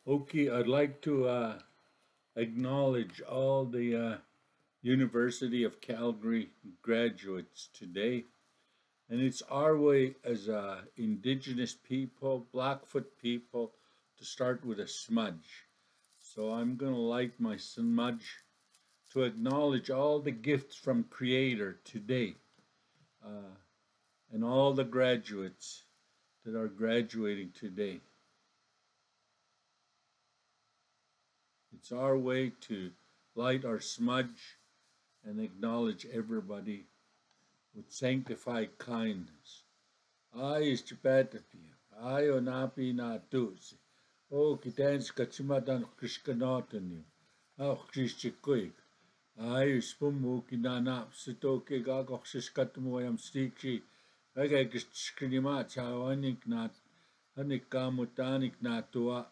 Okay, I'd like to acknowledge all the University of Calgary graduates today. And it's our way as Indigenous people, Blackfoot people, to start with a smudge. So I'm going to light my smudge to acknowledge all the gifts from Creator today uh, and all the graduates that are graduating today. It's our way to light our smudge and acknowledge everybody with sanctified kindness. Ay istipetapi, ay onapi na tusi. O kitens katsimadan krishkanotani. Au krishchikuik. Ay spumu kinanap sitoke gagok siskatumuayam stikshi. Agay krishkinimat sa anik nat anik kamutanik natua.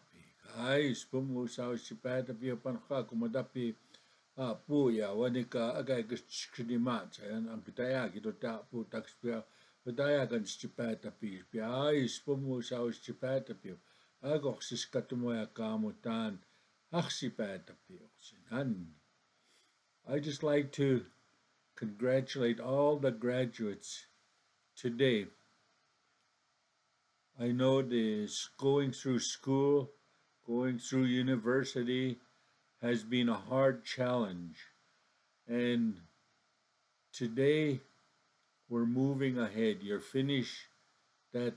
Ay spumu sa istipetapi panka kumadapi puya wanika agay krishkinimat sa ang pitaya kito ta pu takspia. Padayagan stipata pir pia ispomu sa stipata pio agok siskatumoya kamutan aksipata pio sinan. I just like to congratulate all the graduates today. I know this going through school, going through university has been a hard challenge, and today we're moving ahead. You're finished that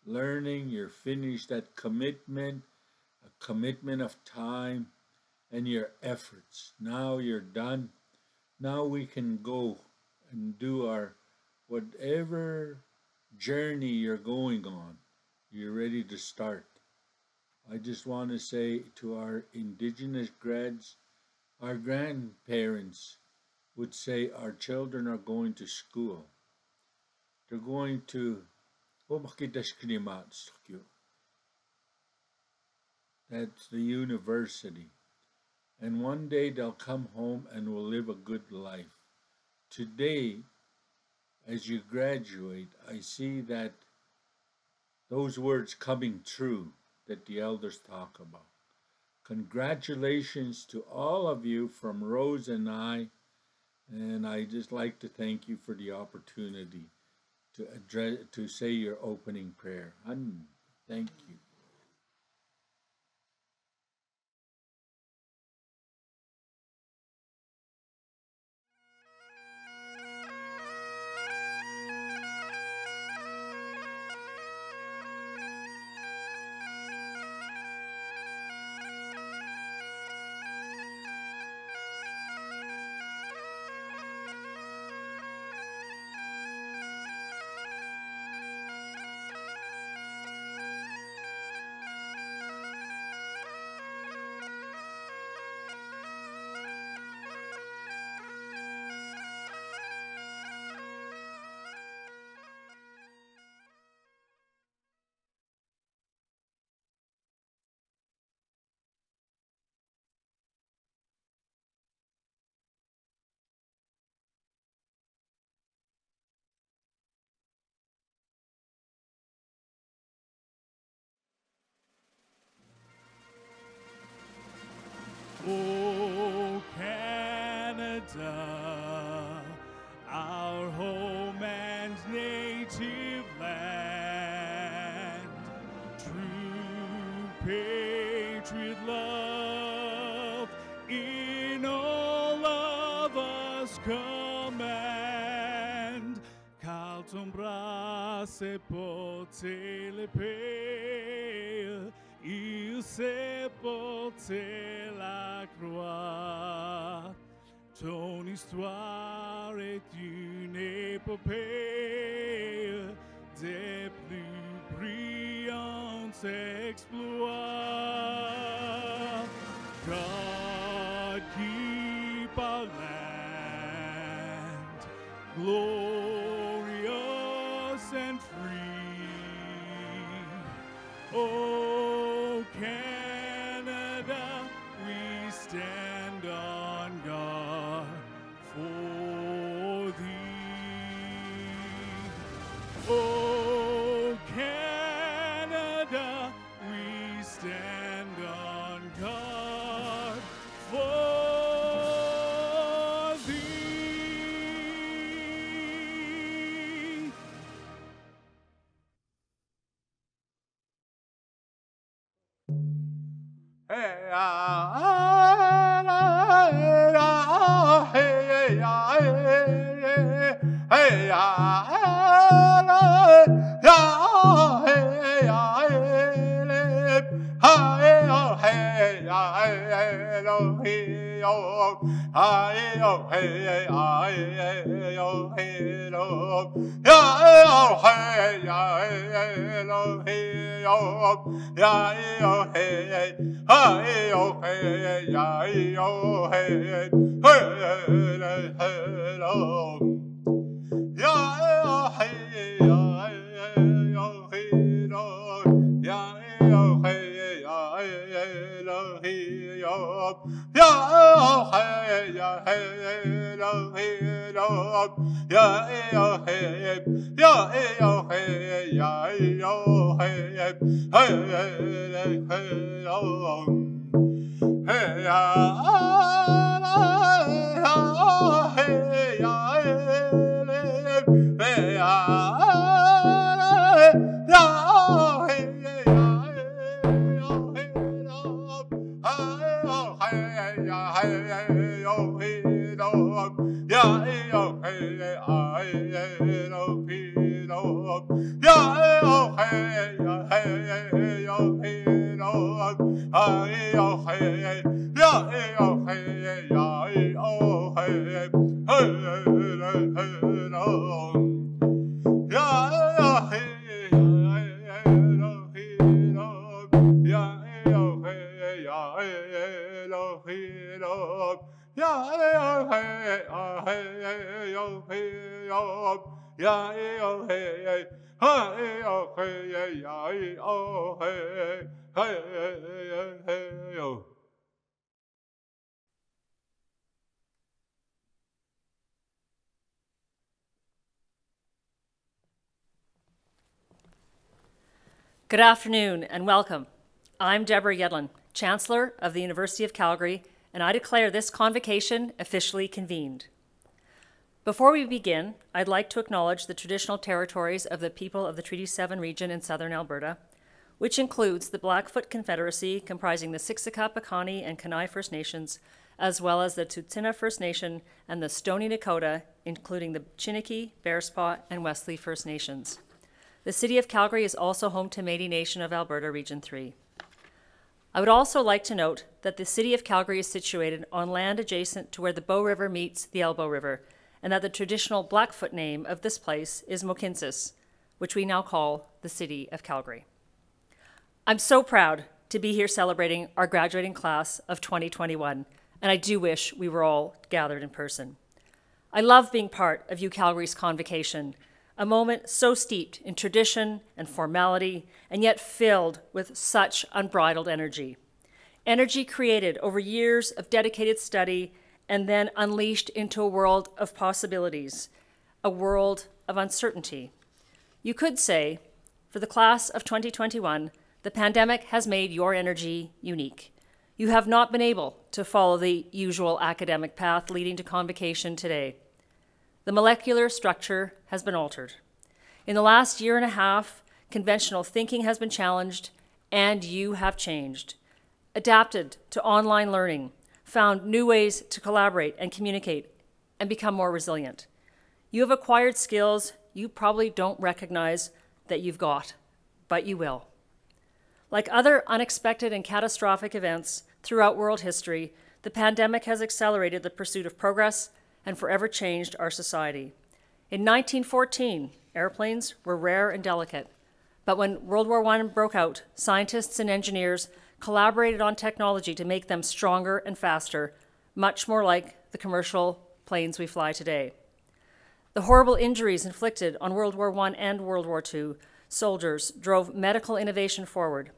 learning, you're finished that commitment, a commitment of time and your efforts. Now you're done. Now we can go and do our whatever journey you're going on. You're ready to start. I just want to say to our Indigenous grads, our grandparents would say our children are going to school. They're going to that's the university. And one day they'll come home and will live a good life. Today, as you graduate, I see that those words coming true that the elders talk about. Congratulations to all of you from Rose and I, and I just like to thank you for the opportunity to say your opening prayer. Thank you. Oh, Canada, our home and native land, true patriot love in all of us command. Carlton brasse potelepel, il se portait la croix. Ton histoire est une épopée des plus brillants exploits. God keep our land glorious and free. Oh, Canada, we stand on guard for thee. Oh, Canada, we stand on Good afternoon and welcome. I'm Deborah Yedlin, Chancellor of the University of Calgary, and I declare this convocation officially convened. Before we begin, I'd like to acknowledge the traditional territories of the people of the Treaty 7 region in southern Alberta, which includes the Blackfoot Confederacy comprising the Siksika, Piikani, and Kainai First Nations, as well as the Tsuut'ina First Nation and the Stoney Nakoda, including the Chiniki, Bearspaw, and Wesley First Nations. The City of Calgary is also home to Métis Nation of Alberta Region 3. I would also like to note that the City of Calgary is situated on land adjacent to where the Bow River meets the Elbow River, and that the traditional Blackfoot name of this place is Mohkinstsis, which we now call the City of Calgary. I'm so proud to be here celebrating our graduating class of 2021, and I do wish we were all gathered in person. I love being part of UCalgary's convocation, a moment so steeped in tradition and formality, and yet filled with such unbridled energy. Energy created over years of dedicated study and then unleashed into a world of possibilities, a world of uncertainty. You could say, for the class of 2021, the pandemic has made your energy unique. You have not been able to follow the usual academic path leading to convocation today. The molecular structure has been altered. In the last year and a half, conventional thinking has been challenged, and you have changed, adapted to online learning, found new ways to collaborate and communicate, and become more resilient. You have acquired skills you probably don't recognize that you've got, but you will. Like other unexpected and catastrophic events throughout world history, the pandemic has accelerated the pursuit of progress and forever changed our society. In 1914, airplanes were rare and delicate, but when World War I broke out, scientists and engineers collaborated on technology to make them stronger and faster, much more like the commercial planes we fly today. The horrible injuries inflicted on World War I and World War II soldiers drove medical innovation forward.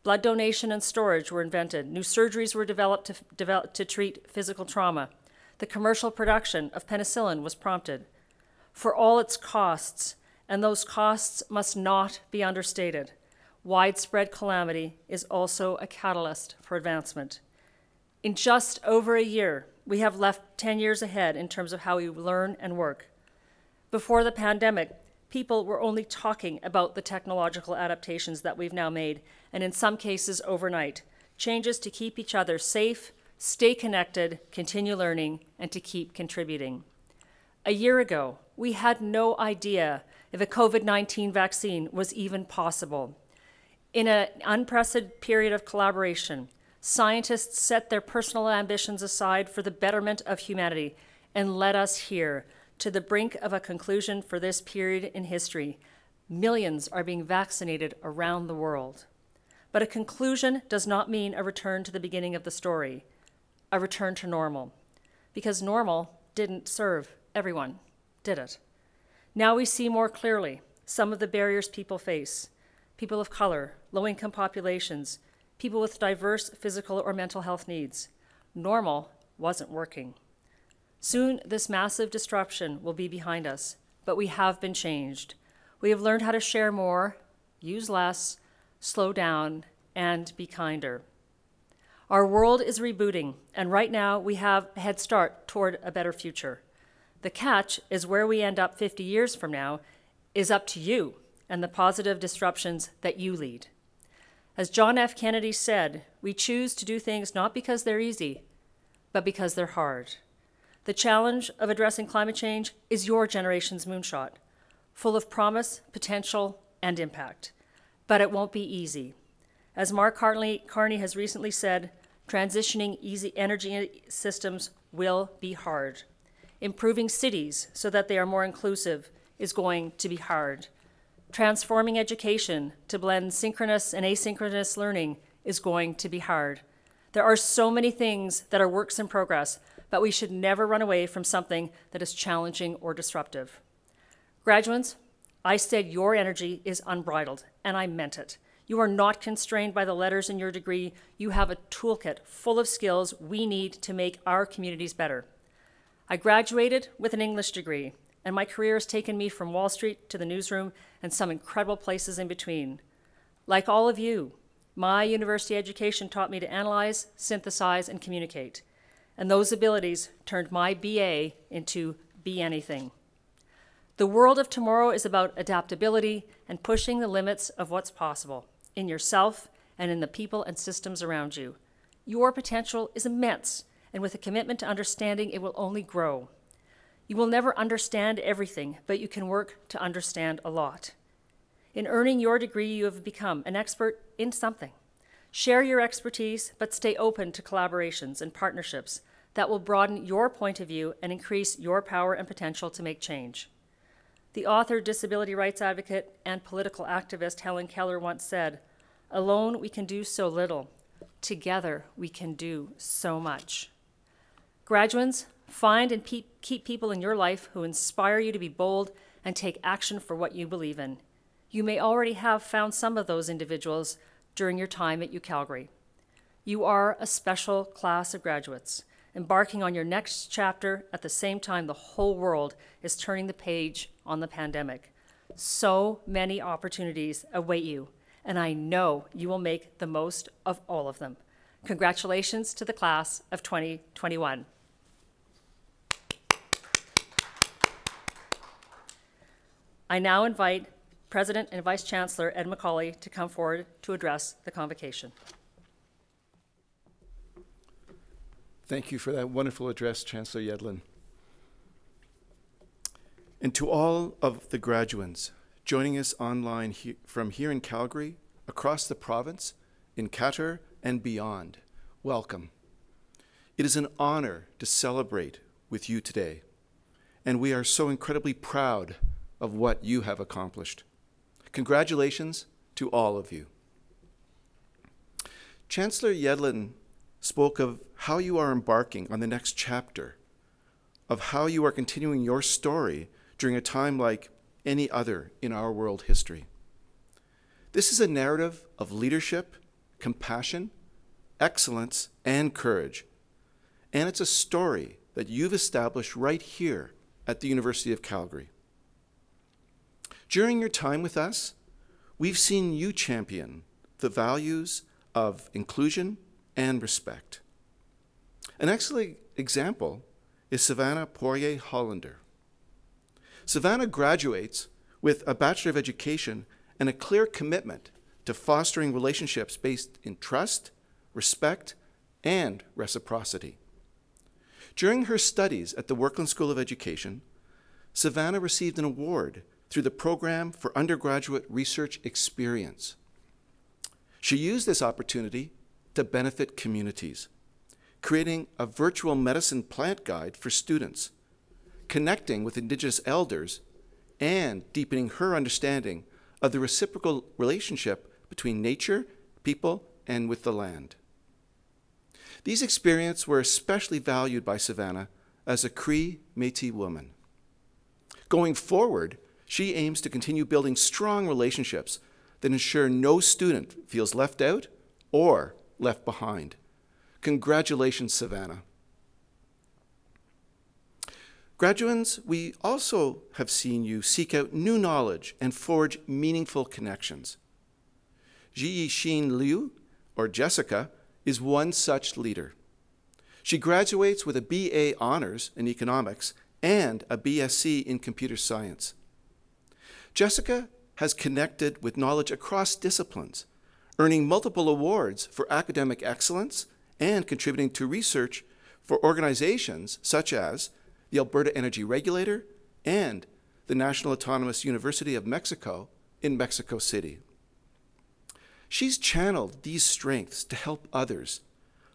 Blood donation and storage were invented. New surgeries were developed to treat physical trauma. The commercial production of penicillin was prompted. For all its costs, and those costs must not be understated, widespread calamity is also a catalyst for advancement. In just over a year, we have left 10 years ahead in terms of how we learn and work. Before the pandemic, people were only talking about the technological adaptations that we've now made, and in some cases overnight, changes to keep each other safe, stay connected, continue learning, and to keep contributing. A year ago, we had no idea if a COVID-19 vaccine was even possible. In an unprecedented period of collaboration, scientists set their personal ambitions aside for the betterment of humanity and led us here to the brink of a conclusion for this period in history. Millions are being vaccinated around the world. But a conclusion does not mean a return to the beginning of the story, a return to normal, because normal didn't serve everyone, did it? Now we see more clearly some of the barriers people face: people of color, low-income populations, people with diverse physical or mental health needs. Normal wasn't working. Soon, this massive disruption will be behind us, but we have been changed. We have learned how to share more, use less, slow down, and be kinder. Our world is rebooting, and right now we have a head start toward a better future. The catch is where we end up 50 years from now is up to you and the positive disruptions that you lead. As John F. Kennedy said, we choose to do things not because they're easy, but because they're hard. The challenge of addressing climate change is your generation's moonshot, full of promise, potential, and impact. But it won't be easy. As Mark Carney has recently said, transitioning easy energy systems will be hard. Improving cities so that they are more inclusive is going to be hard. Transforming education to blend synchronous and asynchronous learning is going to be hard. There are so many things that are works in progress, but we should never run away from something that is challenging or disruptive. Graduates, I said your energy is unbridled, and I meant it. You are not constrained by the letters in your degree. You have a toolkit full of skills we need to make our communities better. I graduated with an English degree, and my career has taken me from Wall Street to the newsroom and some incredible places in between. Like all of you, my university education taught me to analyze, synthesize, and communicate. And those abilities turned my BA into Be Anything. The world of tomorrow is about adaptability and pushing the limits of what's possible in yourself and in the people and systems around you. Your potential is immense, and with a commitment to understanding, it will only grow. You will never understand everything, but you can work to understand a lot. In earning your degree, you have become an expert in something. Share your expertise, but stay open to collaborations and partnerships that will broaden your point of view and increase your power and potential to make change. The author, disability rights advocate, and political activist Helen Keller once said, "Alone we can do so little. Together we can do so much." Graduates, find and keep people in your life who inspire you to be bold and take action for what you believe in. You may already have found some of those individuals during your time at UCalgary. You are a special class of graduates, embarking on your next chapter at the same time the whole world is turning the page on the pandemic. So many opportunities await you, and I know you will make the most of all of them. Congratulations to the class of 2021. I now invite President and Vice Chancellor Ed McCauley to come forward to address the convocation. Thank you for that wonderful address, Chancellor Yedlin. And to all of the graduates joining us online from here in Calgary, across the province, in Qatar, and beyond, welcome. It is an honor to celebrate with you today, and we are so incredibly proud of what you have accomplished. Congratulations to all of you. Chancellor Yedlin spoke of how you are embarking on the next chapter, of how you are continuing your story during a time like any other in our world history. This is a narrative of leadership, compassion, excellence, and courage. And it's a story that you've established right here at the University of Calgary. During your time with us, we've seen you champion the values of inclusion and respect. An excellent example is Savannah Poirier-Hollander. Savannah graduates with a Bachelor of Education and a clear commitment to fostering relationships based in trust, respect, and reciprocity. During her studies at the Workland School of Education, Savannah received an award through the Program for Undergraduate Research Experience. She used this opportunity to benefit communities, creating a virtual medicine plant guide for students, connecting with Indigenous elders, and deepening her understanding of the reciprocal relationship between nature, people, and with the land. These experiences were especially valued by Savannah as a Cree Métis woman. Going forward, she aims to continue building strong relationships that ensure no student feels left out or left behind. Congratulations, Savannah. Graduands, we also have seen you seek out new knowledge and forge meaningful connections. Ji-Xin Liu, or Jessica, is one such leader. She graduates with a BA Honors in Economics and a BSc in Computer Science. Jessica has connected with knowledge across disciplines, earning multiple awards for academic excellence and contributing to research for organizations such as the Alberta Energy Regulator and the National Autonomous University of Mexico in Mexico City. She's channeled these strengths to help others,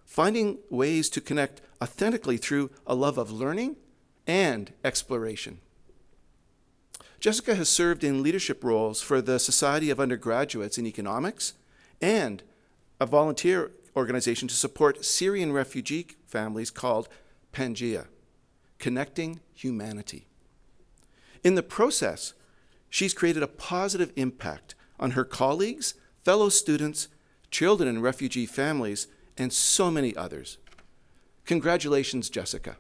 finding ways to connect authentically through a love of learning and exploration. Jessica has served in leadership roles for the Society of Undergraduates in Economics and a volunteer organization to support Syrian refugee families called Pangea, Connecting Humanity. In the process, she's created a positive impact on her colleagues, fellow students, children in refugee families, and so many others. Congratulations, Jessica.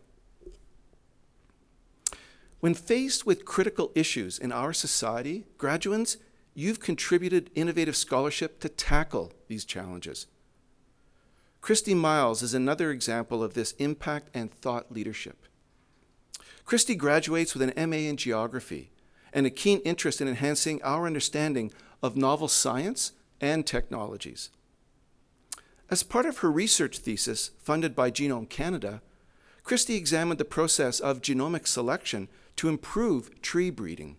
When faced with critical issues in our society, graduands, you've contributed innovative scholarship to tackle these challenges. Christy Miles is another example of this impact and thought leadership. Christy graduates with an MA in Geography and a keen interest in enhancing our understanding of novel science and technologies. As part of her research thesis funded by Genome Canada, Christy examined the process of genomic selection to improve tree breeding.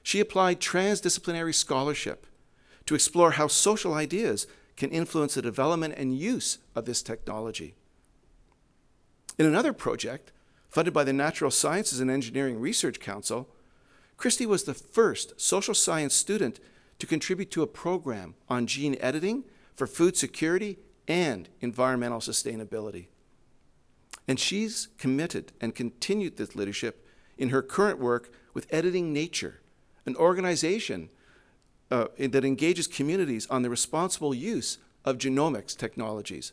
She applied transdisciplinary scholarship to explore how social ideas can influence the development and use of this technology. In another project, funded by the Natural Sciences and Engineering Research Council, Christy was the first social science student to contribute to a program on gene editing for food security and environmental sustainability. And she's committed and continued this leadership in her current work with Editing Nature, an organization that engages communities on the responsible use of genomics technologies.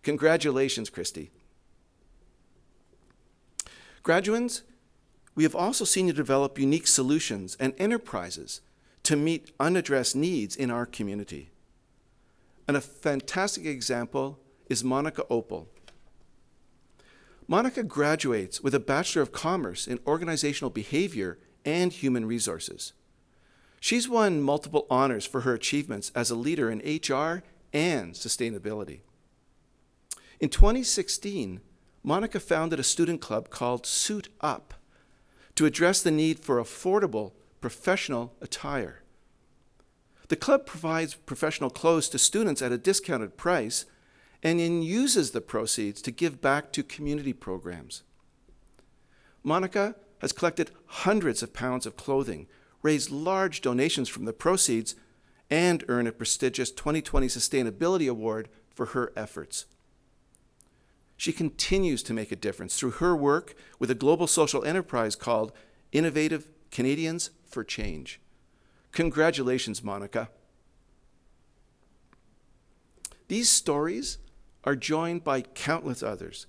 Congratulations, Christy. Graduands, we have also seen you develop unique solutions and enterprises to meet unaddressed needs in our community. And a fantastic example is Monica Opal. Monica graduates with a Bachelor of Commerce in Organizational Behavior and Human Resources. She's won multiple honors for her achievements as a leader in HR and sustainability. In 2016, Monica founded a student club called Suit Up to address the need for affordable professional attire. The club provides professional clothes to students at a discounted price and then uses the proceeds to give back to community programs. Monica has collected hundreds of pounds of clothing, raised large donations from the proceeds, and earned a prestigious 2020 Sustainability Award for her efforts. She continues to make a difference through her work with a global social enterprise called Innovative Canadians for Change. Congratulations, Monica. These stories are joined by countless others,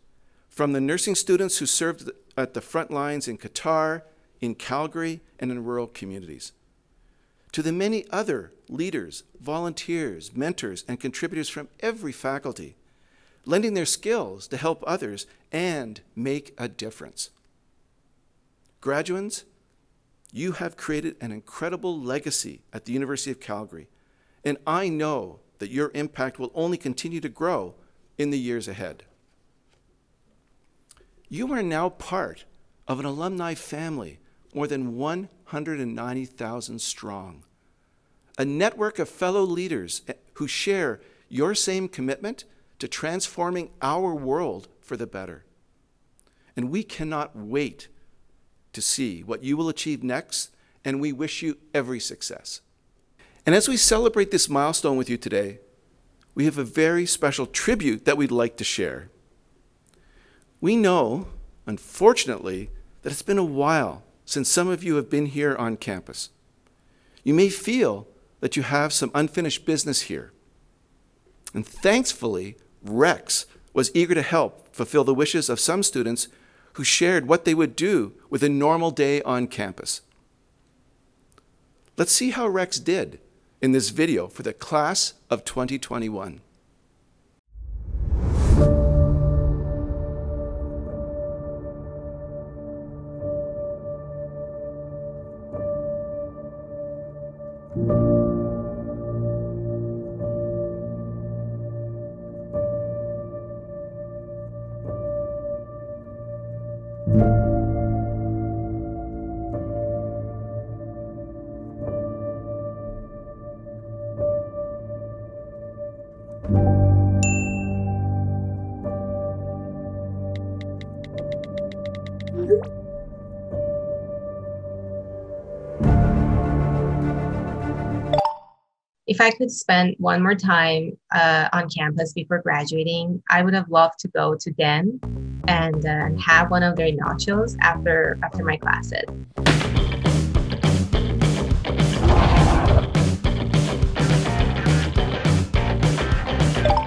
from the nursing students who served at the front lines in Qatar, in Calgary, and in rural communities, to the many other leaders, volunteers, mentors, and contributors from every faculty, lending their skills to help others and make a difference. Graduands, you have created an incredible legacy at the University of Calgary, and I know that your impact will only continue to grow in the years ahead. You are now part of an alumni family more than 190,000 strong, a network of fellow leaders who share your same commitment to transforming our world for the better. And we cannot wait to see what you will achieve next, and we wish you every success. And as we celebrate this milestone with you today, we have a very special tribute that we'd like to share. We know, unfortunately, that it's been a while since some of you have been here on campus. You may feel that you have some unfinished business here. And thankfully, Rex was eager to help fulfill the wishes of some students who shared what they would do with a normal day on campus. Let's see how Rex did in this video for the class of 2021. If I could spend one more time on campus before graduating, I would have loved to go to Den and have one of their nachos after my classes.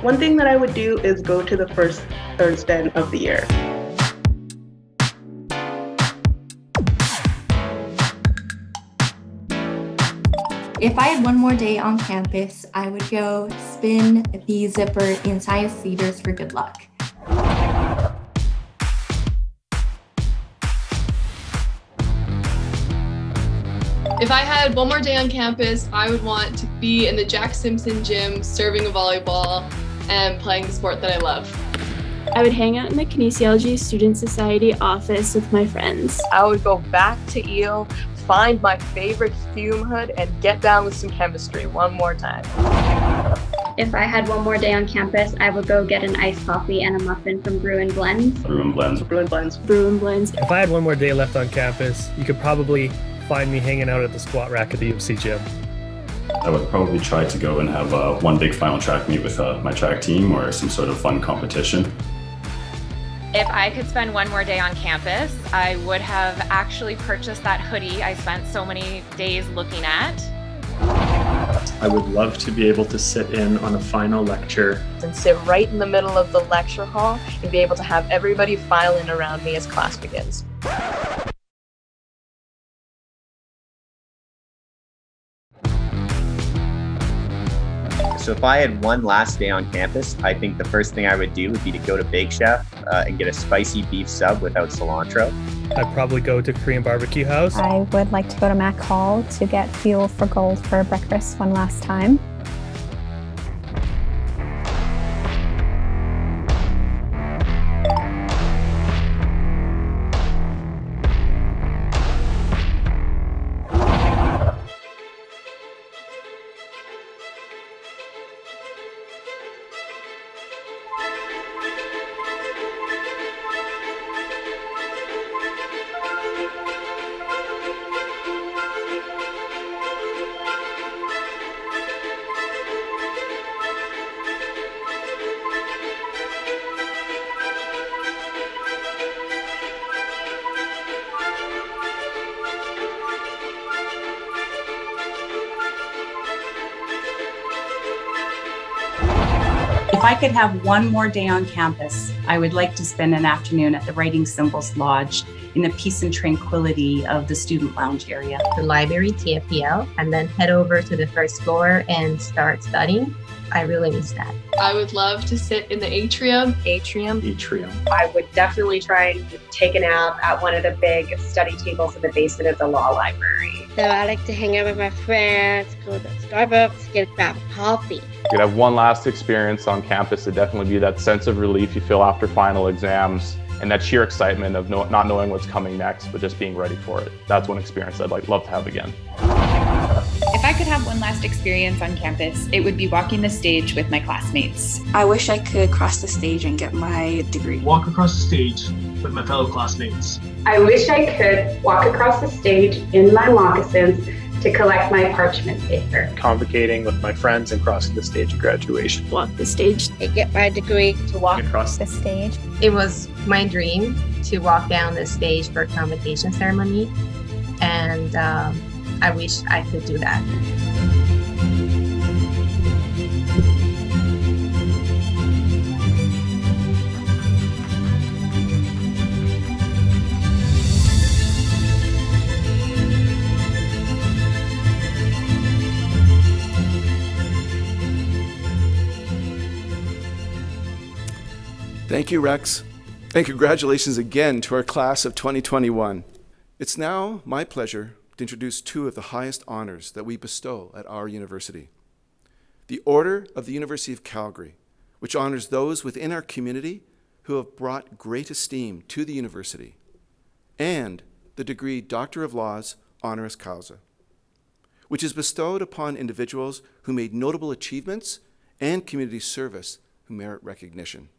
One thing that I would do is go to the first Thursday of the year. If I had one more day on campus, I would go spin the zipper in Science Theaters for good luck. If I had one more day on campus, I would want to be in the Jack Simpson gym, serving a volleyball and playing the sport that I love. I would hang out in the Kinesiology Student Society office with my friends. I would go back to Eel, find my favorite fume hood, and get down with some chemistry one more time. If I had one more day on campus, I would go get an iced coffee and a muffin from Brew and Blends. Brew and Blends. Brew and Blends. Brew and Blends. If I had one more day left on campus, you could probably find me hanging out at the squat rack at the UFC gym. I would probably try to go and have one big final track meet with my track team or some sort of fun competition. If I could spend one more day on campus, I would have actually purchased that hoodie I spent so many days looking at. I would love to be able to sit in on a final lecture and sit right in the middle of the lecture hall and be able to have everybody file in around me as class begins. So if I had one last day on campus, I think the first thing I would do would be to go to Bake Chef and get a spicy beef sub without cilantro. I'd probably go to Korean Barbecue House. I would like to go to Mac Hall to get Fuel for Gold for breakfast one last time. If I could have one more day on campus, I would like to spend an afternoon at the Writing Symbols Lodge in the peace and tranquility of the student lounge area. The library, TFPL, and then head over to the first floor and start studying. I really miss that. I would love to sit in the atrium. Atrium. I would definitely try and take a nap at one of the big study tables in the basement of the law library. So I like to hang out with my friends, go to Starbucks, get a cup of coffee. You could have one last experience on campus to definitely be that sense of relief you feel after final exams and that sheer excitement of not knowing what's coming next, but just being ready for it. That's one experience I'd love to have again. If I could have one last experience on campus, it would be walking the stage with my classmates. I wish I could cross the stage and get my degree. Walk across the stage with my fellow classmates. I wish I could walk across the stage in my moccasins to collect my parchment paper. Convocating with my friends and crossing the stage at graduation. Walk the stage and get my degree. To walk across the stage. It was my dream to walk down the stage for a convocation ceremony, and I wish I could do that. Thank you, Rex. And congratulations again to our class of 2021. It's now my pleasure to introduce two of the highest honors that we bestow at our university. The Order of the University of Calgary, which honors those within our community who have brought great esteem to the university, and the degree Doctor of Laws honoris causa, which is bestowed upon individuals who made notable achievements and community service who merit recognition.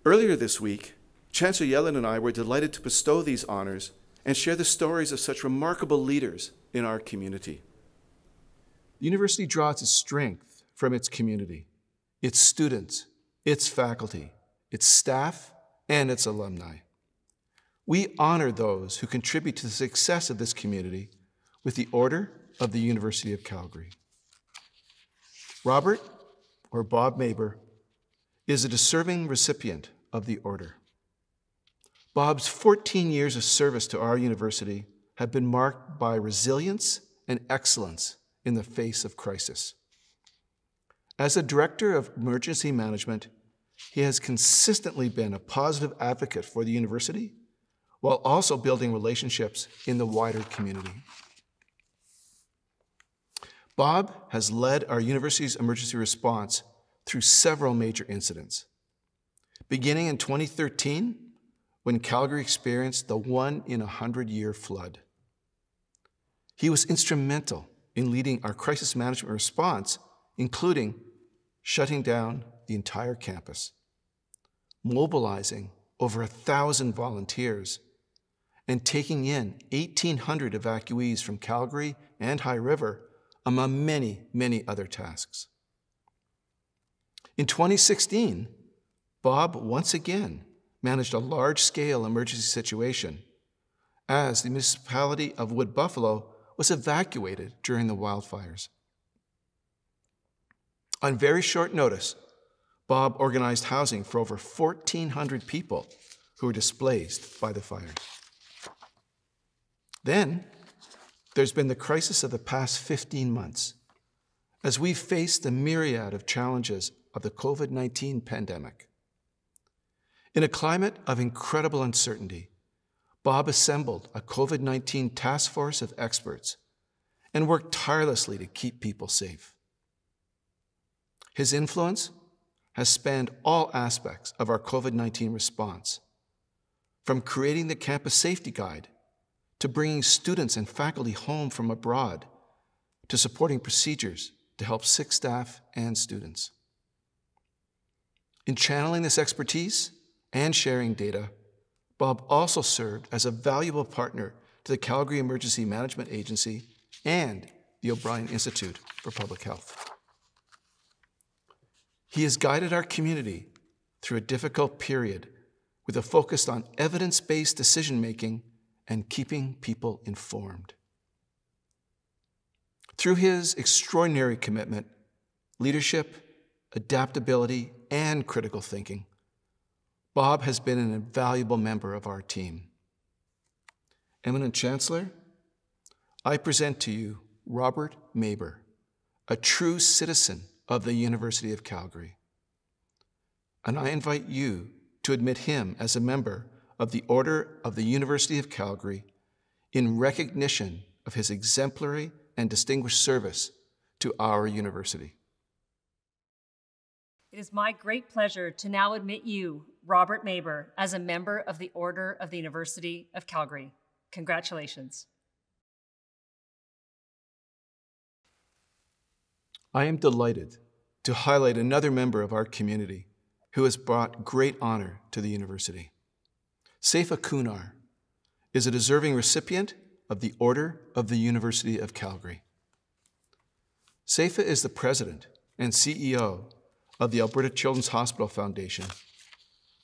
Earlier this week, Chancellor Yellen and I were delighted to bestow these honors and share the stories of such remarkable leaders in our community. The university draws its strength from its community, its students, its faculty, its staff, and its alumni. We honor those who contribute to the success of this community with the Order of the University of Calgary. Robert, or Bob Maber, is a deserving recipient of the order. Bob's 14 years of service to our university have been marked by resilience and excellence in the face of crisis. As a director of emergency management, he has consistently been a positive advocate for the university while also building relationships in the wider community. Bob has led our university's emergency response through several major incidents. Beginning in 2013, when Calgary experienced the 1-in-100-year flood. He was instrumental in leading our crisis management response, including shutting down the entire campus, mobilizing over 1,000 volunteers, and taking in 1,800 evacuees from Calgary and High River, among many, many other tasks. In 2016, Bob once again managed a large-scale emergency situation as the municipality of Wood Buffalo was evacuated during the wildfires. On very short notice, Bob organized housing for over 1,400 people who were displaced by the fires. Then, there's been the crisis of the past 15 months, as we've faced the myriad of challenges of the COVID-19 pandemic. In a climate of incredible uncertainty, Bob assembled a COVID-19 task force of experts and worked tirelessly to keep people safe. His influence has spanned all aspects of our COVID-19 response, from creating the Campus Safety Guide to bringing students and faculty home from abroad to supporting procedures to help sick staff and students. In channeling this expertise and sharing data, Bob also served as a valuable partner to the Calgary Emergency Management Agency and the O'Brien Institute for Public Health. He has guided our community through a difficult period with a focus on evidence-based decision-making and keeping people informed. Through his extraordinary commitment, leadership, adaptability, and critical thinking, Bob has been an invaluable member of our team. Eminent Chancellor, I present to you Robert Maber, a true citizen of the University of Calgary. And I invite you to admit him as a member of the Order of the University of Calgary in recognition of his exemplary and distinguished service to our university. It is my great pleasure to now admit you, Robert Maber, as a member of the Order of the University of Calgary. Congratulations. I am delighted to highlight another member of our community who has brought great honor to the university. Saifa Kunar is a deserving recipient of the Order of the University of Calgary. Saifa is the president and CEO of the Alberta Children's Hospital Foundation,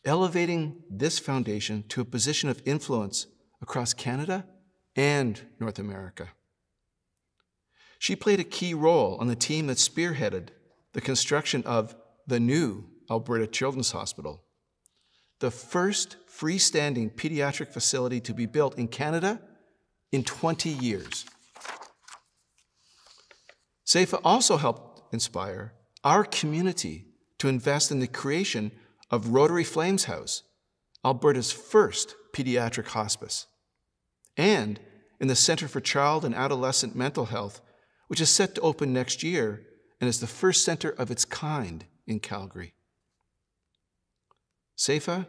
elevating this foundation to a position of influence across Canada and North America. She played a key role on the team that spearheaded the construction of the new Alberta Children's Hospital, the first freestanding pediatric facility to be built in Canada in 20 years. Saifa also helped inspire our community to invest in the creation of Rotary Flames House, Alberta's first pediatric hospice, and in the Centre for Child and Adolescent Mental Health, which is set to open next year and is the first center of its kind in Calgary. Saifa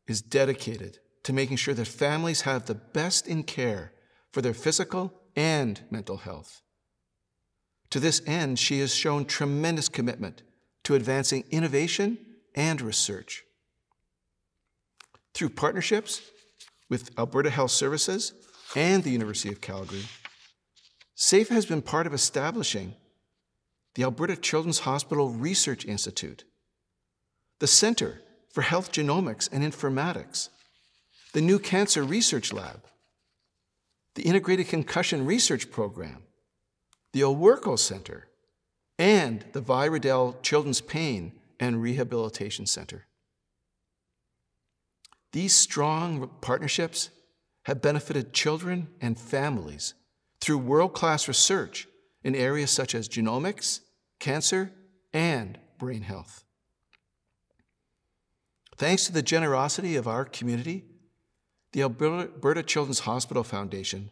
is dedicated to making sure that families have the best in care for their physical and mental health. To this end, she has shown tremendous commitment to advancing innovation and research. Through partnerships with Alberta Health Services and the University of Calgary, Saifa has been part of establishing the Alberta Children's Hospital Research Institute, the Centre for Health Genomics and Informatics, the new Cancer Research Lab, the Integrated Concussion Research Program, the Owerco Center, and the Vi Riddell Children's Pain and Rehabilitation Center. These strong partnerships have benefited children and families through world-class research in areas such as genomics, cancer, and brain health. Thanks to the generosity of our community, the Alberta Children's Hospital Foundation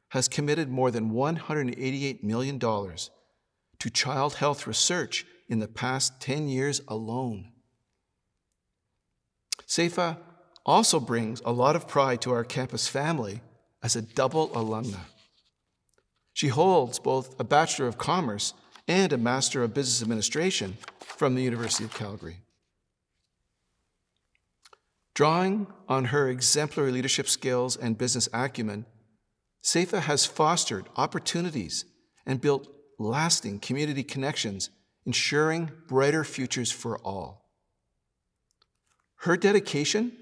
has committed more than $188 million to child health research in the past 10 years alone. Saifa also brings a lot of pride to our campus family as a double alumna. She holds both a Bachelor of Commerce and a Master of Business Administration from the University of Calgary. Drawing on her exemplary leadership skills and business acumen, Saifa has fostered opportunities and built lasting community connections, ensuring brighter futures for all. Her dedication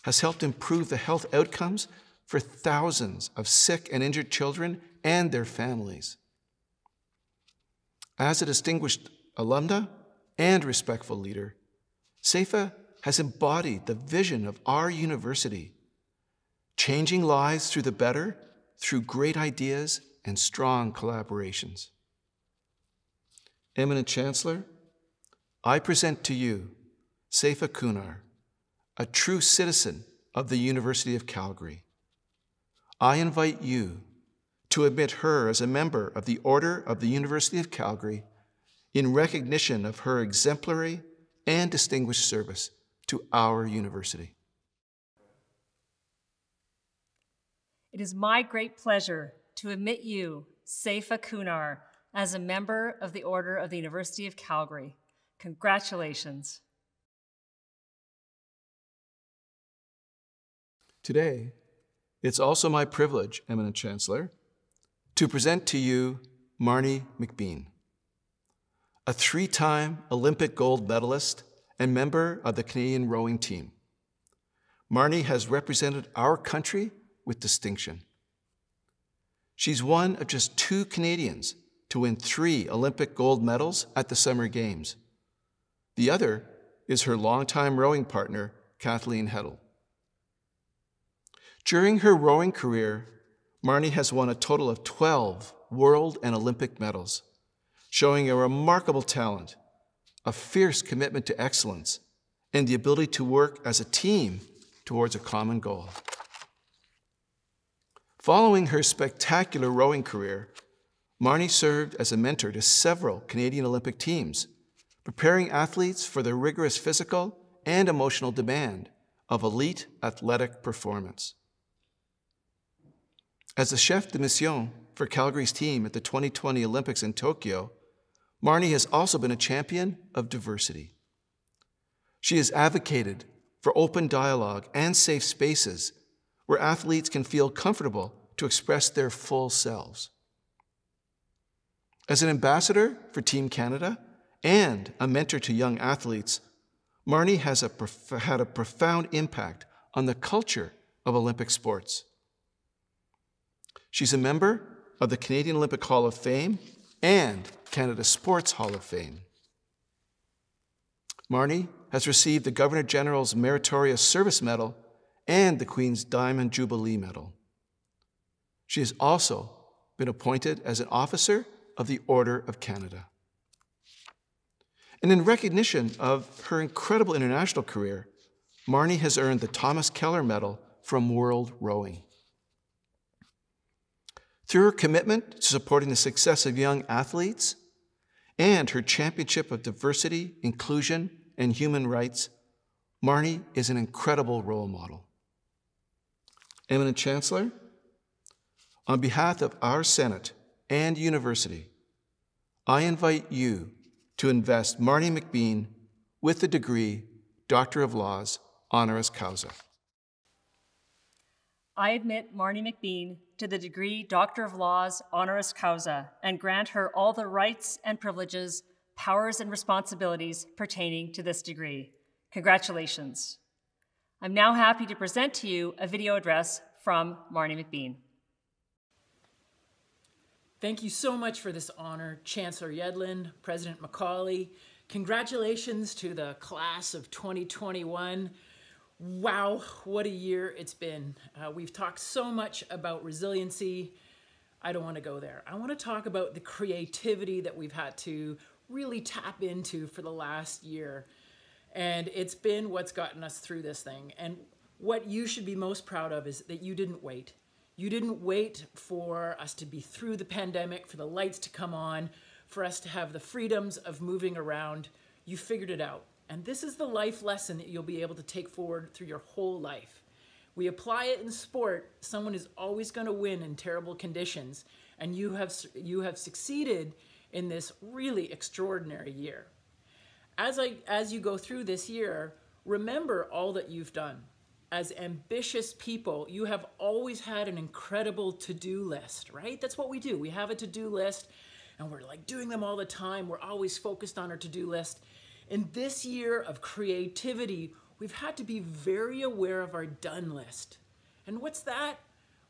has helped improve the health outcomes for thousands of sick and injured children and their families. As a distinguished alumna and respectful leader, Saifa has embodied the vision of our university, changing lives through the better through great ideas and strong collaborations. Eminent Chancellor, I present to you Saifa Kunar, a true citizen of the University of Calgary. I invite you to admit her as a member of the Order of the University of Calgary in recognition of her exemplary and distinguished service to our university. It is my great pleasure to admit you, Saifa Kunar, as a member of the Order of the University of Calgary. Congratulations. Today, it's also my privilege, Eminent Chancellor, to present to you Marnie McBean, a 3-time Olympic gold medalist and member of the Canadian rowing team. Marnie has represented our country with distinction. She's one of just 2 Canadians to win 3 Olympic gold medals at the Summer Games. The other is her longtime rowing partner, Kathleen Heddle. During her rowing career, Marnie has won a total of 12 world and Olympic medals, showing a remarkable talent a fierce commitment to excellence, and the ability to work as a team towards a common goal. Following her spectacular rowing career, Marnie served as a mentor to several Canadian Olympic teams, preparing athletes for the rigorous physical and emotional demand of elite athletic performance. As the chef de mission for Calgary's team at the 2020 Olympics in Tokyo, Marnie has also been a champion of diversity. She has advocated for open dialogue and safe spaces where athletes can feel comfortable to express their full selves. As an ambassador for Team Canada and a mentor to young athletes, Marnie has had a profound impact on the culture of Olympic sports. She's a member of the Canadian Olympic Hall of Fame and Canada Sports Hall of Fame. Marnie has received the Governor-General's Meritorious Service Medal and the Queen's Diamond Jubilee Medal. She has also been appointed as an officer of the Order of Canada. And in recognition of her incredible international career, Marnie has earned the Thomas Keller Medal from World Rowing. Through her commitment to supporting the success of young athletes and her championship of diversity, inclusion, and human rights, Marnie is an incredible role model. Eminent Chancellor, on behalf of our Senate and University, I invite you to invest Marnie McBean with the degree Doctor of Laws, honoris causa. I admit Marnie McBean to the degree Doctor of Laws, honoris causa, and grant her all the rights and privileges, powers and responsibilities pertaining to this degree. Congratulations. I'm now happy to present to you a video address from Marnie McBean. Thank you so much for this honor, Chancellor Yedlin, President McCauley. Congratulations to the class of 2021. Wow, what a year it's been. We've talked so much about resiliency. I don't want to go there. I want to talk about the creativity that we've had to really tap into for the last year. And it's been what's gotten us through this thing. And what you should be most proud of is that you didn't wait. You didn't wait for us to be through the pandemic, for the lights to come on, for us to have the freedoms of moving around. You figured it out. And this is the life lesson that you'll be able to take forward through your whole life. We apply it in sport. Someone is always going to win in terrible conditions. And you have succeeded in this really extraordinary year. As you go through this year, remember all that you've done. As ambitious people, you have always had an incredible to-do list, right? That's what we do. We have a to-do list, and we're like doing them all the time. We're always focused on our to-do list. In this year of creativity, we've had to be very aware of our done list. And what's that?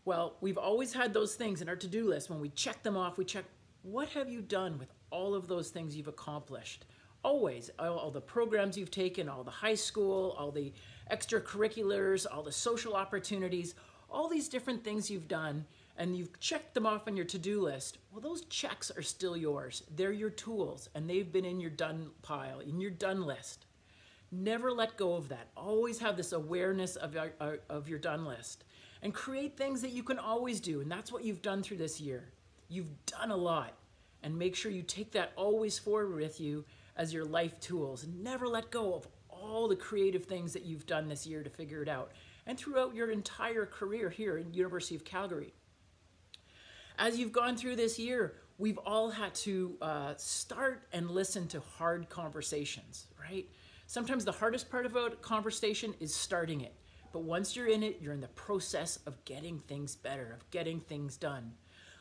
Well, we've always had those things in our to-do list. When we check them off, we check, what have you done with all of those things you've accomplished? Always, all the programs you've taken, all the high school, all the extracurriculars, all the social opportunities, all these different things you've done, and you've checked them off on your to-do list. Well, those checks are still yours. They're your tools, and they've been in your done pile, in your done list. Never let go of that. Always have this awareness of your done list, and create things that you can always do, and that's what you've done through this year. You've done a lot, and make sure you take that always forward with you as your life tools. Never let go of all the creative things that you've done this year to figure it out, and throughout your entire career here at University of Calgary. As you've gone through this year, we've all had to start and listen to hard conversations, right? Sometimes the hardest part about a conversation is starting it, but once you're in it, you're in the process of getting things better, of getting things done.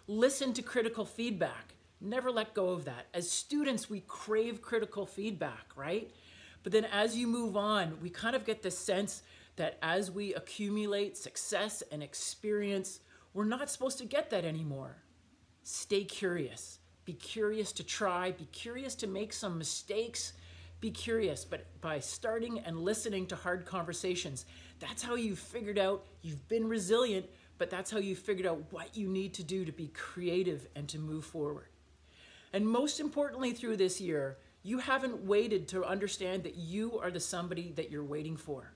Listen to critical feedback. Never let go of that. As students, we crave critical feedback, right? But then as you move on, we kind of get this sense that as we accumulate success and experience, we're not supposed to get that anymore. Stay curious. Be curious to try. Be curious to make some mistakes. Be curious, but by starting and listening to hard conversations, that's how you've figured out you've been resilient, but that's how you figured out what you need to do to be creative and to move forward. And most importantly through this year, You haven't waited to understand that you are the somebody that you're waiting for.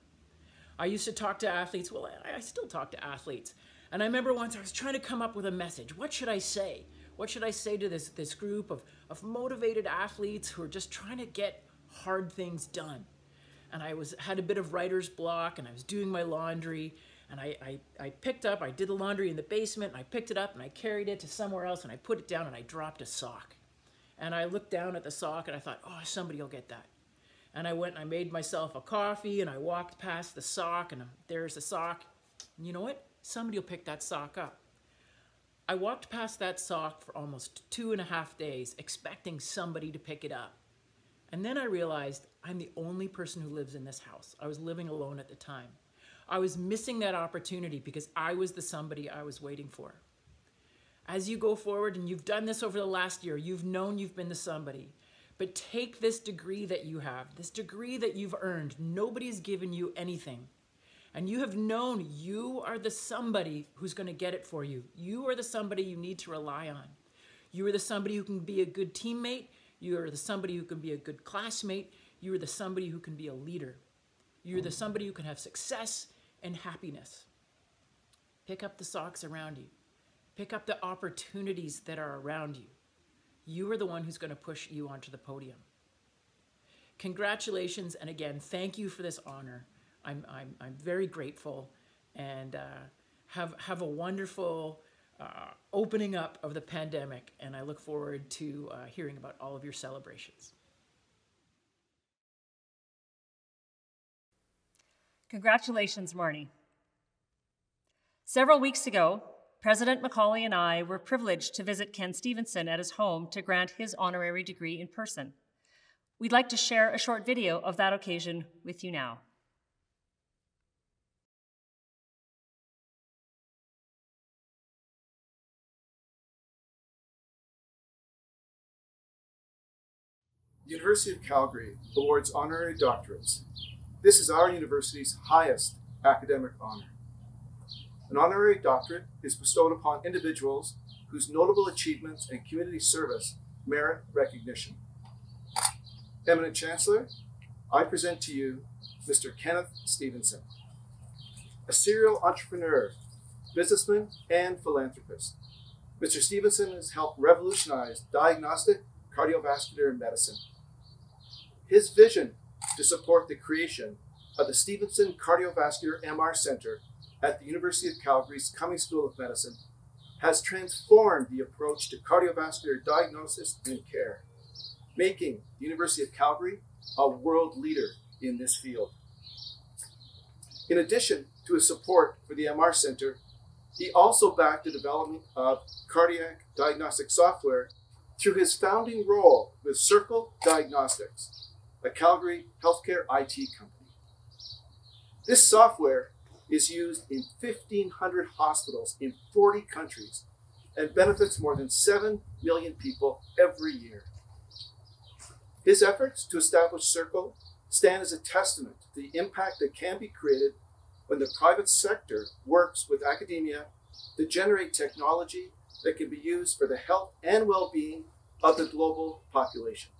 I used to talk to athletes. Well, I still talk to athletes. And I remember once I was trying to come up with a message. What should I say? What should I say to this group of motivated athletes who are just trying to get hard things done? And I had a bit of writer's block, and I was doing my laundry, and I picked up, I did the laundry in the basement, and I picked it up, and I carried it to somewhere else, and I put it down, and I dropped a sock. And I looked down at the sock, and I thought, oh, somebody will get that. And I went and I made myself a coffee, and I walked past the sock, and there's the sock. And you know what? Somebody will pick that sock up. I walked past that sock for almost 2.5 days, expecting somebody to pick it up. And then I realized I'm the only person who lives in this house. I was living alone at the time. I was missing that opportunity because I was the somebody I was waiting for. As you go forward, and you've done this over the last year, you've known you've been the somebody. But take this degree that you have, this degree that you've earned. Nobody's given you anything. And you have known you are the somebody who's going to get it for you. You are the somebody you need to rely on. You are the somebody who can be a good teammate. You are the somebody who can be a good classmate. You are the somebody who can be a leader. You're the somebody who can have success and happiness. Pick up the socks around you. Pick up the opportunities that are around you. You are the one who's going to push you onto the podium. Congratulations, and again, thank you for this honor. I'm very grateful, and have a wonderful opening up of the pandemic, and I look forward to hearing about all of your celebrations. Congratulations, Marnie. Several weeks ago, President McCauley and I were privileged to visit Ken Stevenson at his home to grant his honorary degree in person. We'd like to share a short video of that occasion with you now. The University of Calgary awards honorary doctorates. This is our university's highest academic honor. An honorary doctorate is bestowed upon individuals whose notable achievements and community service merit recognition. Eminent Chancellor, I present to you Mr. Kenneth Stevenson, a serial entrepreneur, businessman, and philanthropist. Mr. Stevenson has helped revolutionize diagnostic cardiovascular medicine. His vision to support the creation of the Stevenson Cardiovascular MR Center at the University of Calgary's Cummings School of Medicine has transformed the approach to cardiovascular diagnosis and care, making the University of Calgary a world leader in this field. In addition to his support for the MR Center, he also backed the development of cardiac diagnostic software through his founding role with Circle Diagnostics, a Calgary healthcare IT company. This software is used in 1,500 hospitals in 40 countries and benefits more than 7 million people every year. His efforts to establish Circle stand as a testament to the impact that can be created when the private sector works with academia to generate technology that can be used for the health and well-being of the global population.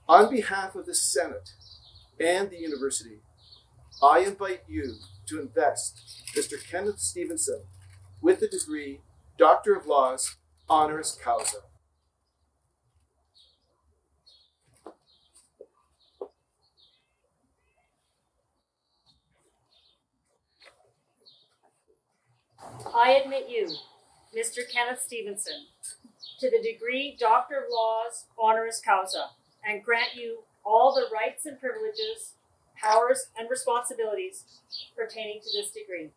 On behalf of the Senate and the university, I invite you to invest Mr. Kenneth Stevenson with the degree Doctor of Laws, honoris causa. I admit you, Mr. Kenneth Stevenson, to the degree Doctor of Laws, honoris causa, and grant you all the rights and privileges, powers, and responsibilities pertaining to this degree.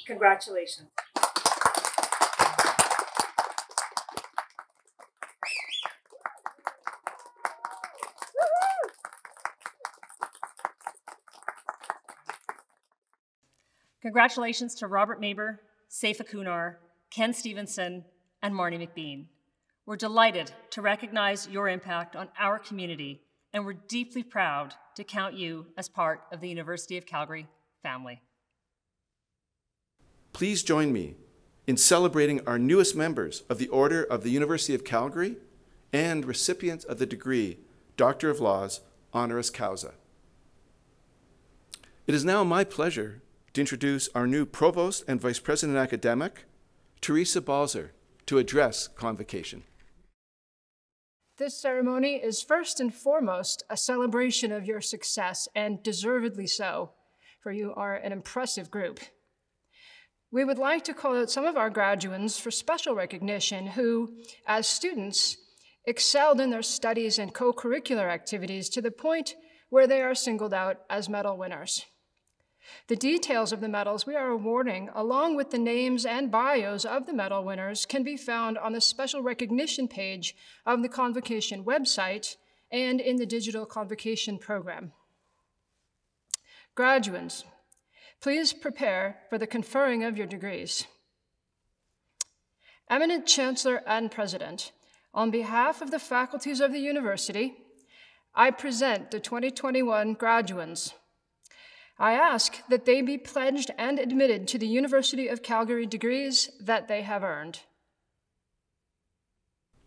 Congratulations. Congratulations to Robert Maber, Saifa Kunar, Ken Stevenson, and Marnie McBean. We're delighted to recognize your impact on our community, and we're deeply proud to count you as part of the University of Calgary family. Please join me in celebrating our newest members of the Order of the University of Calgary and recipient of the degree Doctor of Laws, honoris causa. It is now my pleasure to introduce our new Provost and Vice President Academic, Teresa Balzer, to address Convocation. This ceremony is first and foremost a celebration of your success, and deservedly so, for you are an impressive group. We would like to call out some of our graduands for special recognition who, as students, excelled in their studies and co-curricular activities to the point where they are singled out as medal winners. The details of the medals we are awarding, along with the names and bios of the medal winners, can be found on the special recognition page of the Convocation website and in the digital Convocation program. Graduands, please prepare for the conferring of your degrees. Eminent Chancellor and President, on behalf of the faculties of the university, I present the 2021 graduands. I ask that they be pledged and admitted to the University of Calgary degrees that they have earned.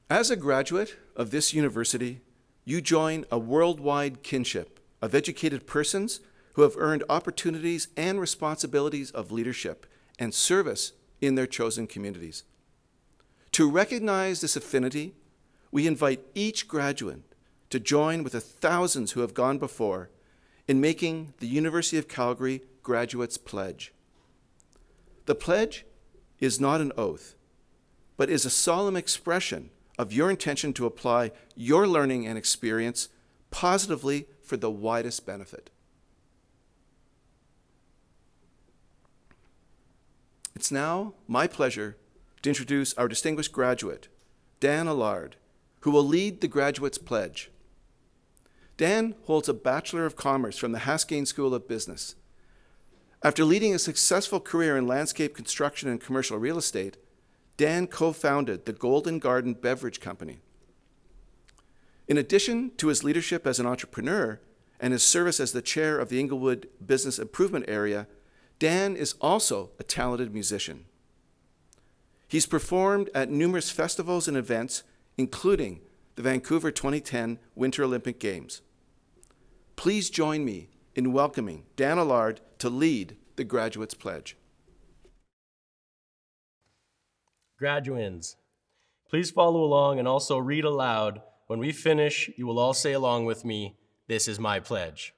As a graduate of this university, you join a worldwide kinship of educated persons who have earned opportunities and responsibilities of leadership and service in their chosen communities. To recognize this affinity, we invite each graduate to join with the thousands who have gone before in making the University of Calgary Graduates Pledge. The pledge is not an oath, but is a solemn expression of your intention to apply your learning and experience positively for the widest benefit. It's now my pleasure to introduce our distinguished graduate, Dan Allard, who will lead the Graduates Pledge. Dan holds a Bachelor of Commerce from the Haskayne School of Business. After leading a successful career in landscape construction and commercial real estate, Dan co-founded the Golden Garden Beverage Company. In addition to his leadership as an entrepreneur and his service as the chair of the Inglewood Business Improvement Area, Dan is also a talented musician. He's performed at numerous festivals and events, including the Vancouver 2010 Winter Olympic Games. Please join me in welcoming Dan Allard to lead the Graduates Pledge. Graduands, please follow along and also read aloud. When we finish, you will all say along with me, "This is my pledge."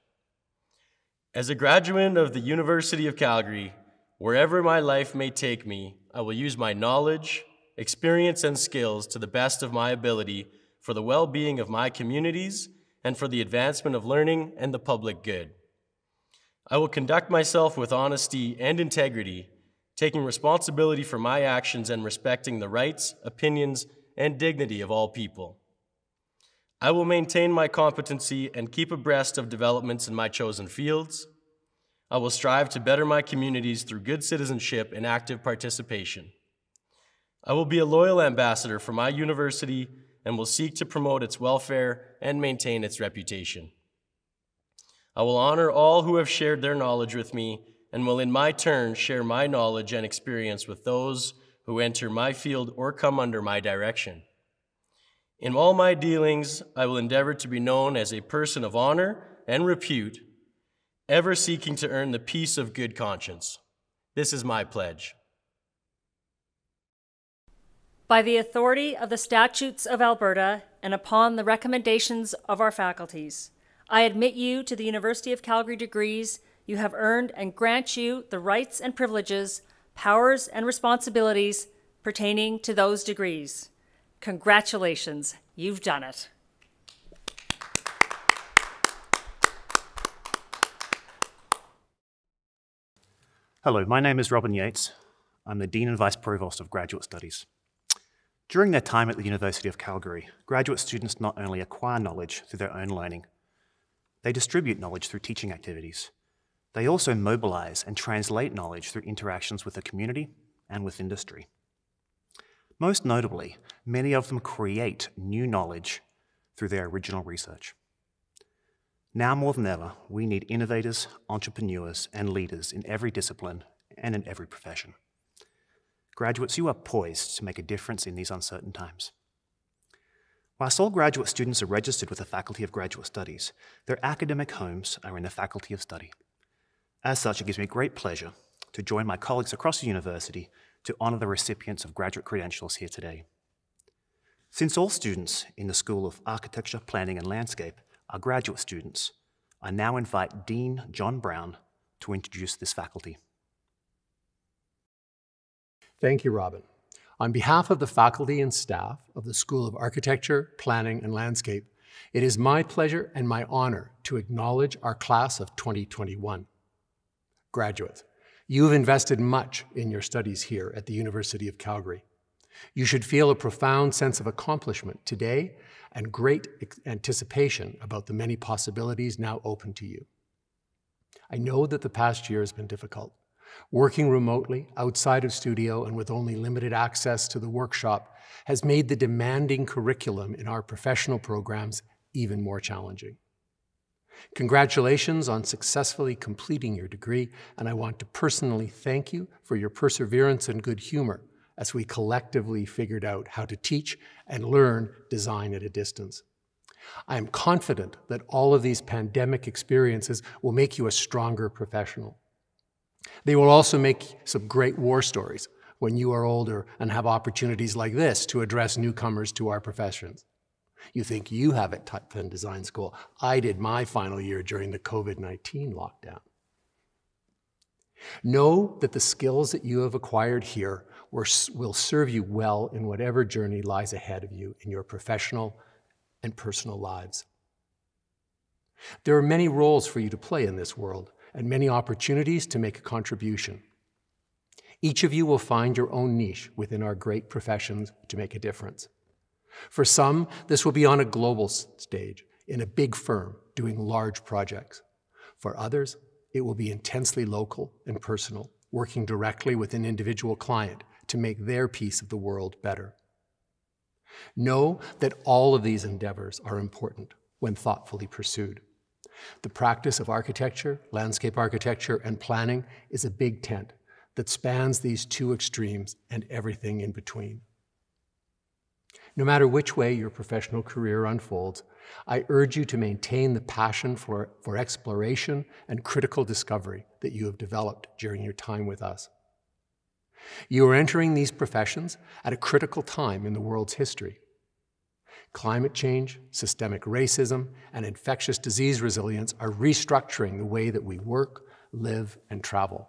As a graduate of the University of Calgary, wherever my life may take me, I will use my knowledge, experience, and skills to the best of my ability for the well-being of my communities and for the advancement of learning and the public good. I will conduct myself with honesty and integrity, taking responsibility for my actions and respecting the rights, opinions, and dignity of all people. I will maintain my competency and keep abreast of developments in my chosen fields. I will strive to better my communities through good citizenship and active participation. I will be a loyal ambassador for my university and will seek to promote its welfare and maintain its reputation. I will honor all who have shared their knowledge with me and will in my turn share my knowledge and experience with those who enter my field or come under my direction. In all my dealings, I will endeavor to be known as a person of honor and repute, ever seeking to earn the peace of good conscience. This is my pledge. By the authority of the statutes of Alberta and upon the recommendations of our faculties, I admit you to the University of Calgary degrees you have earned and grant you the rights and privileges, powers and responsibilities pertaining to those degrees. Congratulations, you've done it. Hello, my name is Robin Yates. I'm the Dean and Vice Provost of Graduate Studies. During their time at the University of Calgary, graduate students not only acquire knowledge through their own learning, they distribute knowledge through teaching activities. They also mobilize and translate knowledge through interactions with the community and with industry. Most notably, many of them create new knowledge through their original research. Now more than ever, we need innovators, entrepreneurs, and leaders in every discipline and in every profession. Graduates, you are poised to make a difference in these uncertain times. Whilst all graduate students are registered with the Faculty of Graduate Studies, their academic homes are in the Faculty of Study. As such, it gives me great pleasure to join my colleagues across the university to honour the recipients of graduate credentials here today. Since all students in the School of Architecture, Planning and Landscape are graduate students, I now invite Dean John Brown to introduce this faculty. Thank you, Robin. On behalf of the faculty and staff of the School of Architecture, Planning and Landscape, it is my pleasure and my honor to acknowledge our class of 2021. Graduates, you have invested much in your studies here at the University of Calgary. You should feel a profound sense of accomplishment today and great anticipation about the many possibilities now open to you. I know that the past year has been difficult. Working remotely, outside of studio, and with only limited access to the workshop has made the demanding curriculum in our professional programs even more challenging. Congratulations on successfully completing your degree, and I want to personally thank you for your perseverance and good humor as we collectively figured out how to teach and learn design at a distance. I am confident that all of these pandemic experiences will make you a stronger professional. They will also make some great war stories when you are older and have opportunities like this to address newcomers to our professions. You think you have it tough in design school. I did my final year during the COVID-19 lockdown. Know that the skills that you have acquired here will serve you well in whatever journey lies ahead of you in your professional and personal lives. There are many roles for you to play in this world and many opportunities to make a contribution. Each of you will find your own niche within our great professions to make a difference. For some, this will be on a global stage, in a big firm, doing large projects. For others, it will be intensely local and personal, working directly with an individual client to make their piece of the world better. Know that all of these endeavors are important when thoughtfully pursued. The practice of architecture, landscape architecture, and planning is a big tent that spans these two extremes and everything in between. No matter which way your professional career unfolds, I urge you to maintain the passion for exploration and critical discovery that you have developed during your time with us. You are entering these professions at a critical time in the world's history. Climate change, systemic racism, and infectious disease resilience are restructuring the way that we work, live, and travel.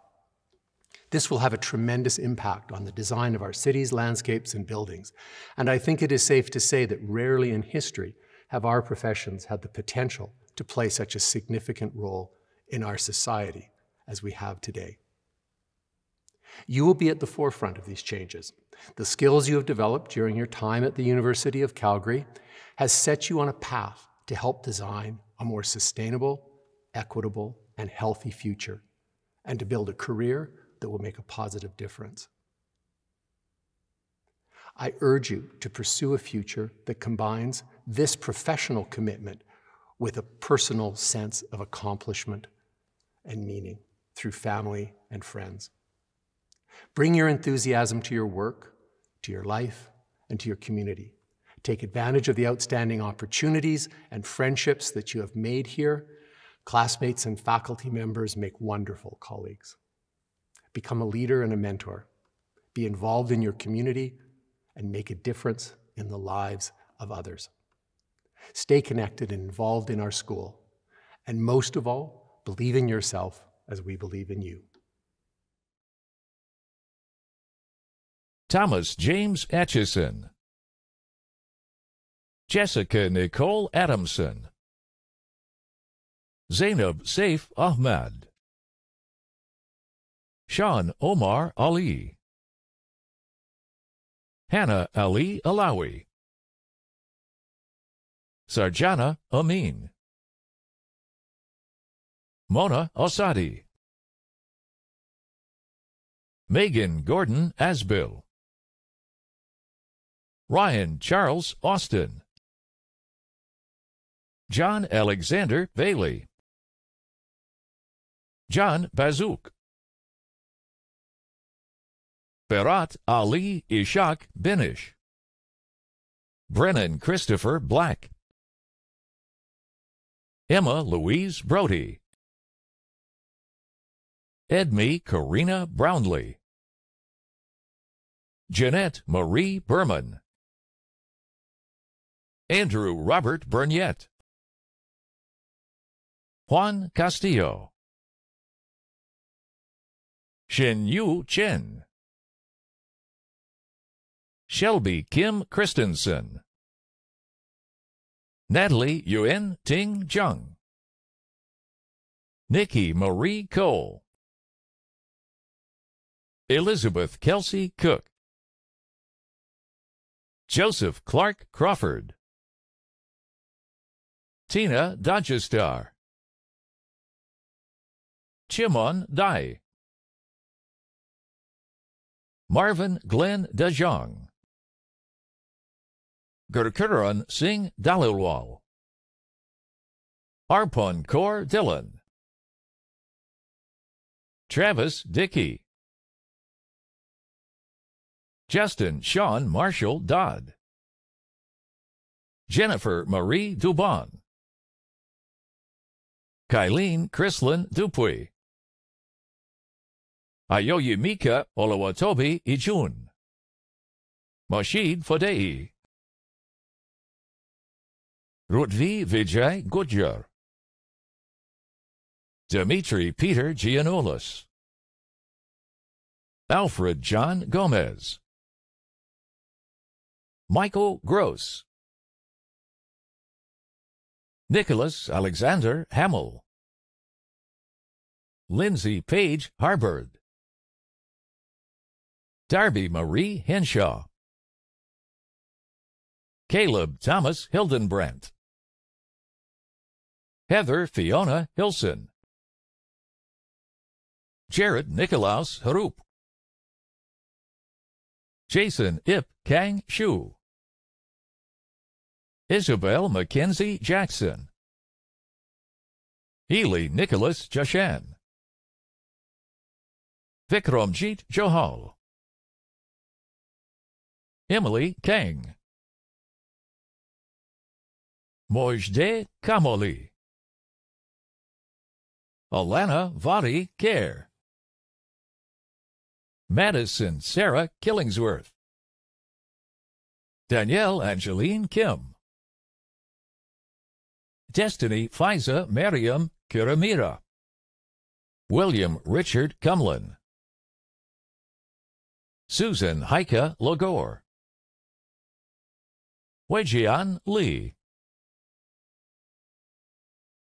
This will have a tremendous impact on the design of our cities, landscapes, and buildings. And I think it is safe to say that rarely in history have our professions had the potential to play such a significant role in our society as we have today. You will be at the forefront of these changes. The skills you have developed during your time at the University of Calgary has set you on a path to help design a more sustainable, equitable, and healthy future, and to build a career that will make a positive difference. I urge you to pursue a future that combines this professional commitment with a personal sense of accomplishment and meaning through family and friends. Bring your enthusiasm to your work, to your life, and to your community. Take advantage of the outstanding opportunities and friendships that you have made here. Classmates and faculty members make wonderful colleagues. Become a leader and a mentor. Be involved in your community and make a difference in the lives of others. Stay connected and involved in our school. And most of all, believe in yourself as we believe in you. Thomas James Atchison, Jessica Nicole Adamson, Zainab Saif Ahmad, Sean Omar Ali, Hannah Ali Alawi, Sarjana Amin, Mona Osadi, Megan Gordon Asbill, Ryan Charles Austin, John Alexander Bailey, John Bazouk, Berat Ali Ishak Binish, Brennan Christopher Black, Emma Louise Brody, Edme Karina Brownlee, Jeanette Marie Berman, Andrew Robert Burnett, Juan Castillo, Shin-Yu Chen, Shelby Kim Christensen, Natalie Yuen Ting Jung, Nikki Marie Cole, Elizabeth Kelsey Cook, Joseph Clark Crawford, Tina Dodgestar, Chimon Dai, Marvin Glenn DeJong, Gurkuran Singh Dalilwal, Arpon Kaur Dillon, Travis Dickey, Justin Sean Marshall Dodd, Jennifer Marie Dubon, Kylene Chrislyn Dupuy, Ayoyimika Olawatobi Ijun, Moshid Fodei, Rutvi Vijay Gujjar, Dimitri Peter Giannoulis, Alfred John Gomez, Michael Gross, Nicholas Alexander Hamill, Lindsay Page Harbord, Darby Marie Henshaw, Caleb Thomas Hildenbrandt, Heather Fiona Hilson, Jared Nikolaus Harup, Jason Ip Kang Shu, Isabel Mackenzie Jackson, Ely Nicholas Jashan, Vikramjit Johal, Emily Kang, Mojde Kamoli, Alana Vadi Kerr, Madison Sarah Killingsworth, Danielle Angeline Kim, Destiny Fiza Mariam Kiramira, William Richard Cumlin, Susan Heike Logore, Weijian Li,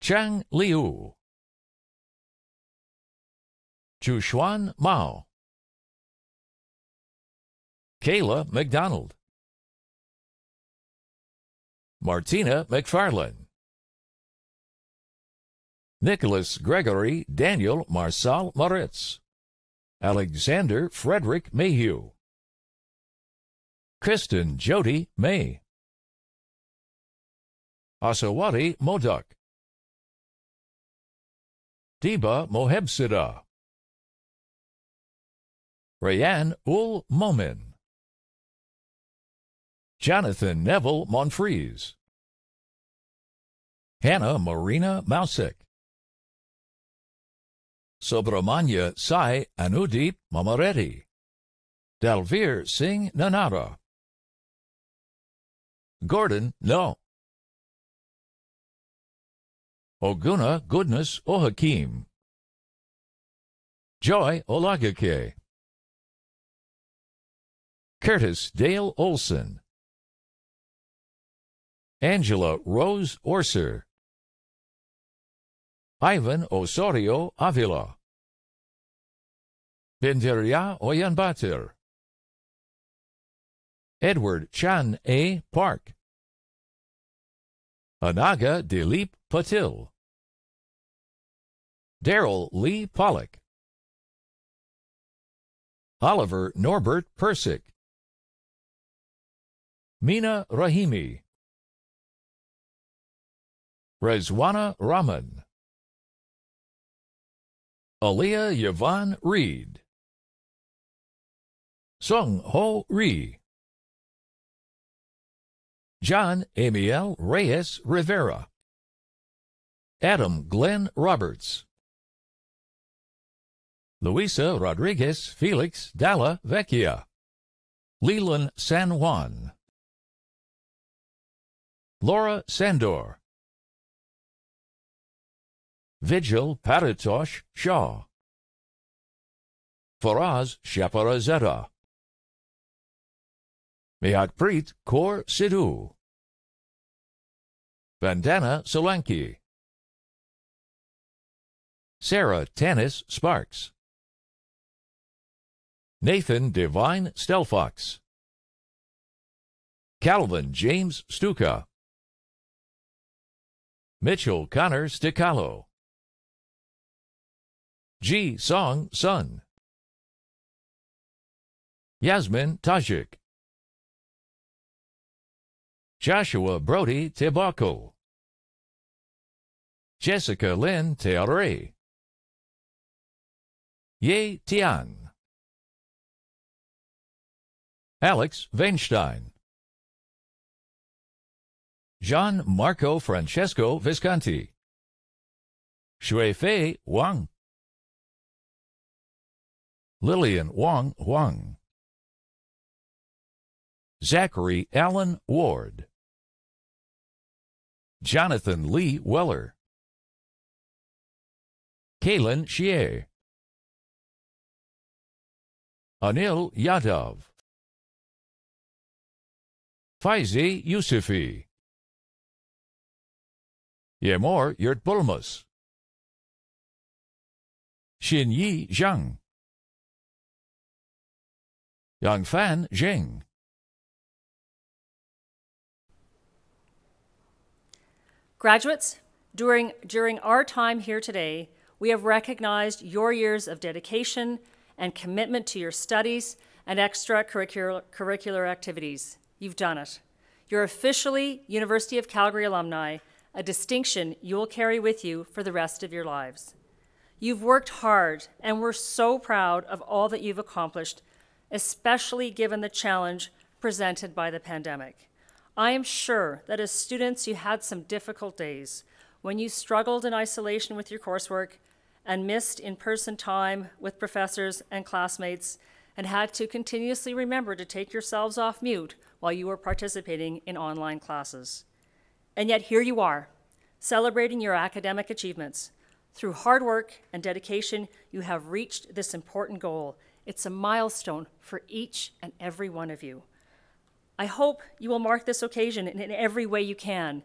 Chang Liu, Chushuan Mao, Kayla McDonald, Martina McFarlane, Nicholas Gregory Daniel Marsal Moritz, Alexander Frederick Mayhew, Kristen Jody May, Asawati Modak, Diba Mohebsida, Rayan Ul Momin, Jonathan Neville Monfries, Hannah Marina Mausek, Subramanya Sai Anudeep Mamareddy, Dalvir Singh Nanara, Gordon No, Oguna Goodness Ohakim, Joy Olagake, Curtis Dale Olson, Angela Rose Orser, Ivan Osorio Avila, Binderia Oyanbatir, Edward Chan A. Park, Anaga Dilip Patil, Daryl Lee Pollock, Oliver Norbert Persick, Mina Rahimi, Rezwana Rahman, Aliyah Yvonne Reed, Sung Ho Ri, John Amiel Reyes Rivera, Adam Glenn Roberts, Luisa Rodriguez Felix Dalla Vecchia, Leland San Juan, Laura Sandor, Vigil Paritosh Shaw, Faraz Shaparazeta, Mihatpreet Kaur Sidhu, Vandana Solanki, Sarah Tanis Sparks, Nathan Divine Stelfox, Calvin James Stuka, Mitchell Connor Sticalo, Ji Song Sun, Yasmin Tajik, Joshua Brody Tebako, Jessica Lynn Teore, Ye Tian, Alex Weinstein, Jean Marco Francesco Visconti, Shuifei Wang, Lillian Wang Huang, Zachary Allen Ward, Jonathan Lee Weller, Kaylin Xie, Anil Yadav, Faizi Yusufi, Yemor Yurtbulmus, Xinyi Zhang, Yangfan Zheng. Graduates, during our time here today, we have recognized your years of dedication and commitment to your studies and extracurricular activities. You've done it. You're officially University of Calgary alumni, a distinction you will carry with you for the rest of your lives. You've worked hard, and we're so proud of all that you've accomplished, especially given the challenge presented by the pandemic. I am sure that as students you had some difficult days when you struggled in isolation with your coursework and missed in-person time with professors and classmates and had to continuously remember to take yourselves off mute while you were participating in online classes. And yet here you are, celebrating your academic achievements. Through hard work and dedication, you have reached this important goal. It's a milestone for each and every one of you. I hope you will mark this occasion in every way you can.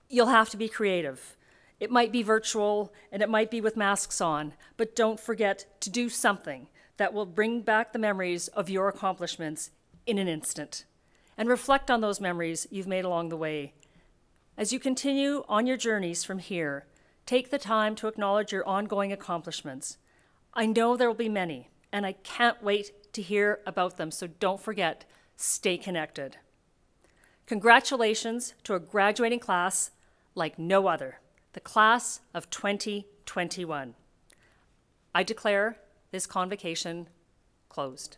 You'll have to be creative. It might be virtual and it might be with masks on, but don't forget to do something that will bring back the memories of your accomplishments in an instant. And reflect on those memories you've made along the way. As you continue on your journeys from here, take the time to acknowledge your ongoing accomplishments. I know there will be many, and I can't wait to hear about them, so don't forget, stay connected. Congratulations to a graduating class like no other, the class of 2021. I declare this convocation closed.